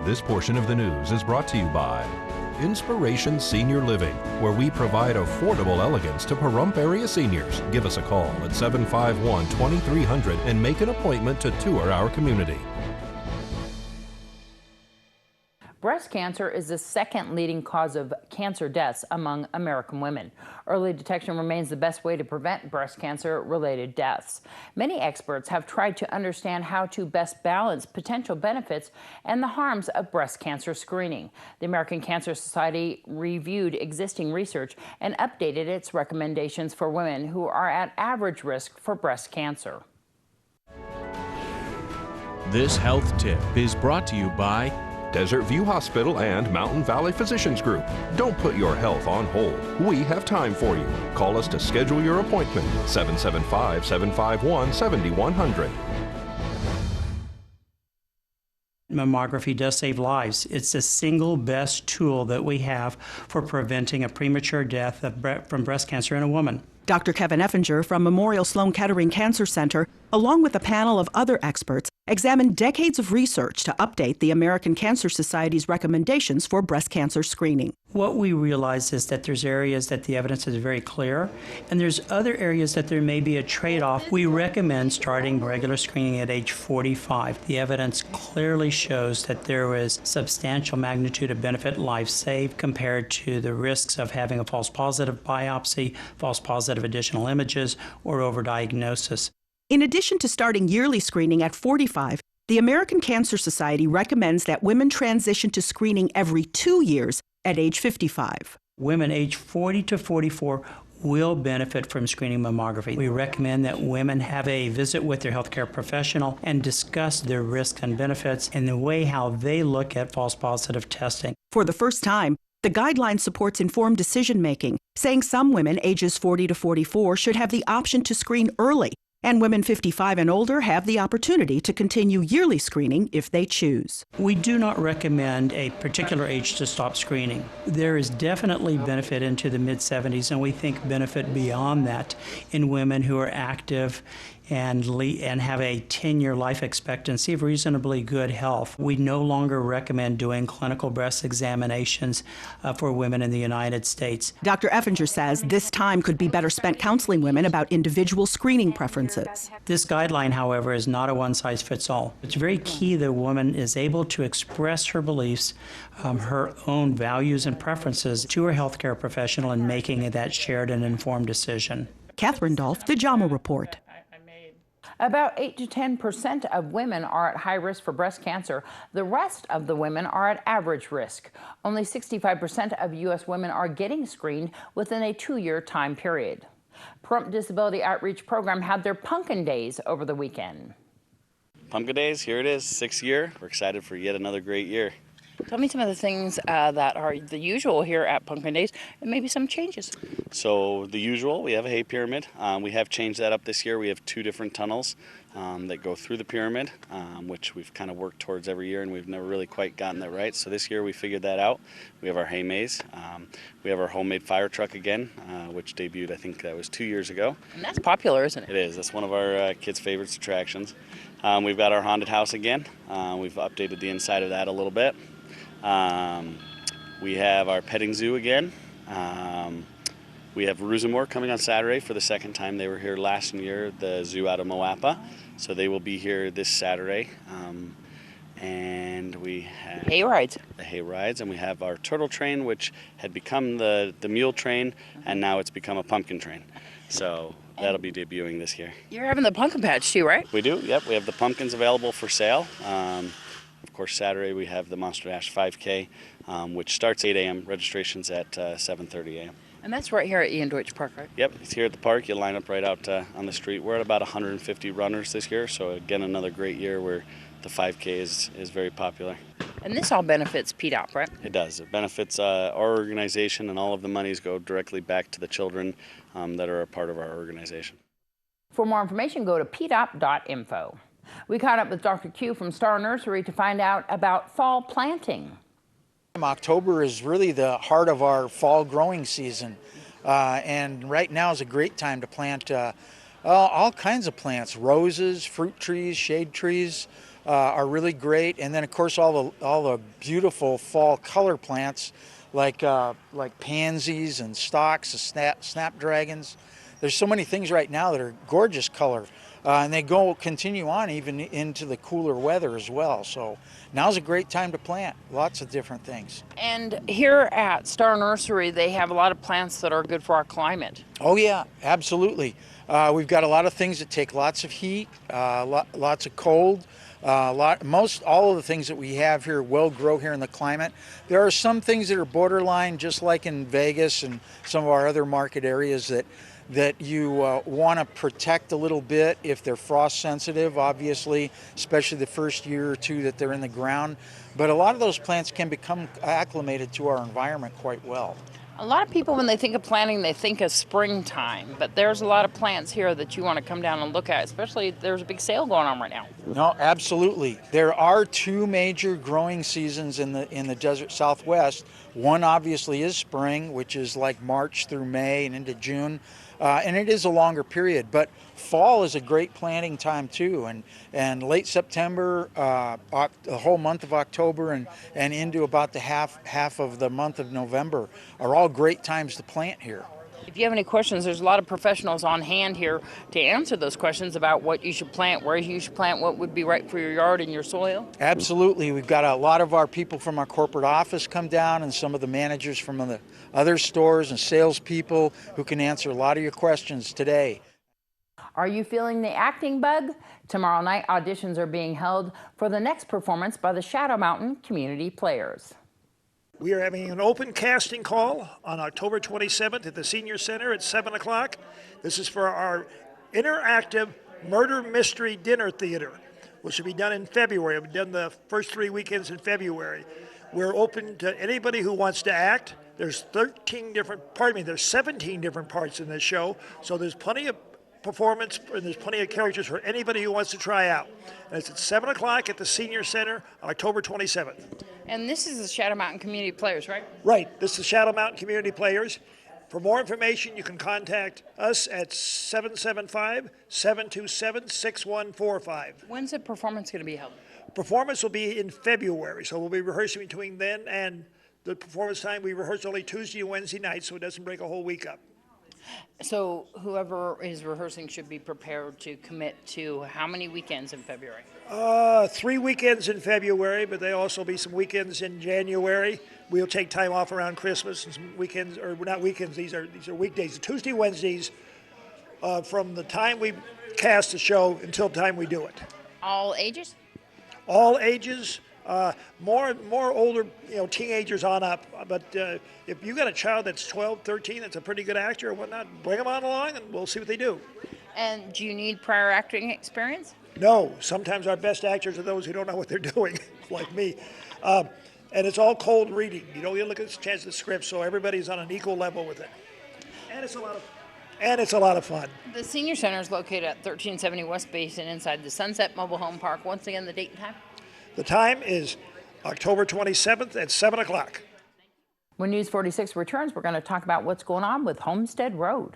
This portion of the news is brought to you by Inspiration Senior Living, where we provide affordable elegance to Pahrump area seniors. Give us a call at 751-2300 and make an appointment to tour our community. Breast cancer is the second leading cause of cancer deaths among American women. Early detection remains the best way to prevent breast cancer-related deaths. Many experts have tried to understand how to best balance potential benefits and the harms of breast cancer screening. The American Cancer Society reviewed existing research and updated its recommendations for women who are at average risk for breast cancer. This health tip is brought to you by Desert View Hospital and Mountain Valley Physicians Group. Don't put your health on hold. We have time for you. Call us to schedule your appointment. 775-751-7100. Mammography does save lives. It's the single best tool that we have for preventing a premature death from breast cancer in a woman. Dr. Kevin Effinger from Memorial Sloan Kettering Cancer Center, along with a panel of other experts, examined decades of research to update the American Cancer Society's recommendations for breast cancer screening. What we realize is that there's areas that the evidence is very clear, and there's other areas that there may be a trade-off. We recommend starting regular screening at age 45. The evidence clearly shows that there was substantial magnitude of benefit, life saved, compared to the risks of having a false positive biopsy, false positive additional images, or overdiagnosis. In addition to starting yearly screening at 45, the American Cancer Society recommends that women transition to screening every 2 years at age 55. Women age 40 to 44 will benefit from screening mammography. We recommend that women have a visit with their healthcare professional and discuss their risks and benefits and the way how they look at false positive testing. For the first time, the guideline supports informed decision-making, saying some women ages 40 to 44 should have the option to screen early, and women 55 and older have the opportunity to continue yearly screening if they choose. We do not recommend a particular age to stop screening. There is definitely benefit into the mid-70s, and we think benefit beyond that in women who are active and have a 10-year life expectancy of reasonably good health. We no longer recommend doing clinical breast examinations for women in the United States. Dr. Effinger says this time could be better spent counseling women about individual screening preferences. This guideline, however, is not a one-size-fits-all. It's very key that a woman is able to express her beliefs, her own values and preferences to her healthcare professional in making that shared and informed decision. Catherine Dolf, The JAMA Report. About 8 to 10% of women are at high risk for breast cancer. The rest of the women are at average risk. Only 65% of U.S. women are getting screened within a 2-year time period. Pahrump Disability Outreach Program had their Pumpkin Days over the weekend. Pumpkin Days, here it is, 6th year. We're excited for yet another great year. Tell me some of the things that are the usual here at Pumpkin Days and maybe some changes. So the usual, we have a hay pyramid. We have changed that up this year. We have 2 different tunnels that go through the pyramid, which we've kind of worked towards every year, and we've never really quite gotten that right. So this year we figured that out. We have our hay maze. We have our homemade fire truck again, which debuted, I think that was 2 years ago. And that's popular, isn't it? It is. That's one of our kids' favorite attractions. We've got our haunted house again. We've updated the inside of that a little bit. We have our petting zoo again. We have Roosmore coming on Saturday for the second time. They were here last year, the zoo out of Moapa. So they will be here this Saturday. And we have hay rides. The hay rides, and we have our turtle train, which had become the mule train, and now it's become a pumpkin train. So that'll be debuting this year. You're having the pumpkin patch too, right? We do, yep. We have the pumpkins available for sale. Of course, Saturday we have the Monster Dash 5K, which starts 8 a.m. Registration's at 7:30 a.m. And that's right here at Ian Deutsch Park, right? Yep, it's here at the park. You line up right out on the street. We're at about 150 runners this year, so again, another great year where the 5K is very popular. And this all benefits PDOP, right? It does. It benefits our organization, and all of the monies go directly back to the children that are a part of our organization. For more information, go to pdop.info. We caught up with Dr. Q from Star Nursery to find out about fall planting. October is really the heart of our fall growing season, and right now is a great time to plant all kinds of plants: roses, fruit trees, shade trees, are really great. And then of course all the beautiful fall color plants like pansies and stocks, snapdragons. There's so many things right now that are gorgeous color, and they continue on even into the cooler weather as well. So now's a great time to plant lots of different things. And here at Star Nursery, they have a lot of plants that are good for our climate. Oh yeah, absolutely. We've got a lot of things that take lots of heat, lots of cold. Most all of the things that we have here will grow here in the climate. There are some things that are borderline, just like in Vegas and some of our other market areas, that you want to protect a little bit if they're frost sensitive, obviously, especially the first year or two that they're in the ground. But a lot of those plants can become acclimated to our environment quite well. A lot of people, when they think of planting, they think of springtime, but there's a lot of plants here that you want to come down and look at, especially there's a big sale going on right now. No, absolutely. There are two major growing seasons in the desert Southwest. One obviously is spring, which is like March through May and into June. And it is a longer period, but fall is a great planting time too, and late September, the whole month of October, and into about the half of the month of November are all great times to plant here. If you have any questions, there's a lot of professionals on hand here to answer those questions about what you should plant, where you should plant, what would be right for your yard and your soil. Absolutely. We've got a lot of our people from our corporate office come down, and some of the managers from the other stores and salespeople who can answer a lot of your questions today. Are you feeling the acting bug? Tomorrow night, auditions are being held for the next performance by the Shadow Mountain Community Players. We are having an open casting call on October 27th at the Senior Center at 7 o'clock. This is for our interactive murder mystery dinner theater, which will be done in February. We've done the first 3 weekends in February. We're open to anybody who wants to act. There's 17 different parts in this show, so there's plenty of performance and there's plenty of characters for anybody who wants to try out. And it's at 7 o'clock at the Senior Center on October 27th. And this is the Shadow Mountain Community Players, right? Right. This is Shadow Mountain Community Players. For more information, you can contact us at 775-727-6145. When's the performance going to be held? Performance will be in February, so we'll be rehearsing between then and the performance time. We rehearse only Tuesday and Wednesday nights, so it doesn't break a whole week up. So whoever is rehearsing should be prepared to commit to how many weekends in February? 3 weekends in February, but there'll also be some weekends in January. We'll take time off around Christmas and some weekends, or not weekends, these are weekdays, Tuesday, Wednesdays, from the time we cast the show until the time we do it. All ages? All ages. More older, teenagers on up. But if you got a child that's 12, 13, that's a pretty good actor or whatnot, bring them on along and we'll see what they do. And do you need prior acting experience? No. Sometimes our best actors are those who don't know what they're doing, like me. And it's all cold reading. You don't look at the script, so everybody's on an equal level with it. And it's a lot of fun. The Senior Center is located at 1370 West Basin inside the Sunset Mobile Home Park. Once again, the date and time? The time is October 27th at 7 o'clock. When News 46 returns, we're going to talk about what's going on with Homestead Road.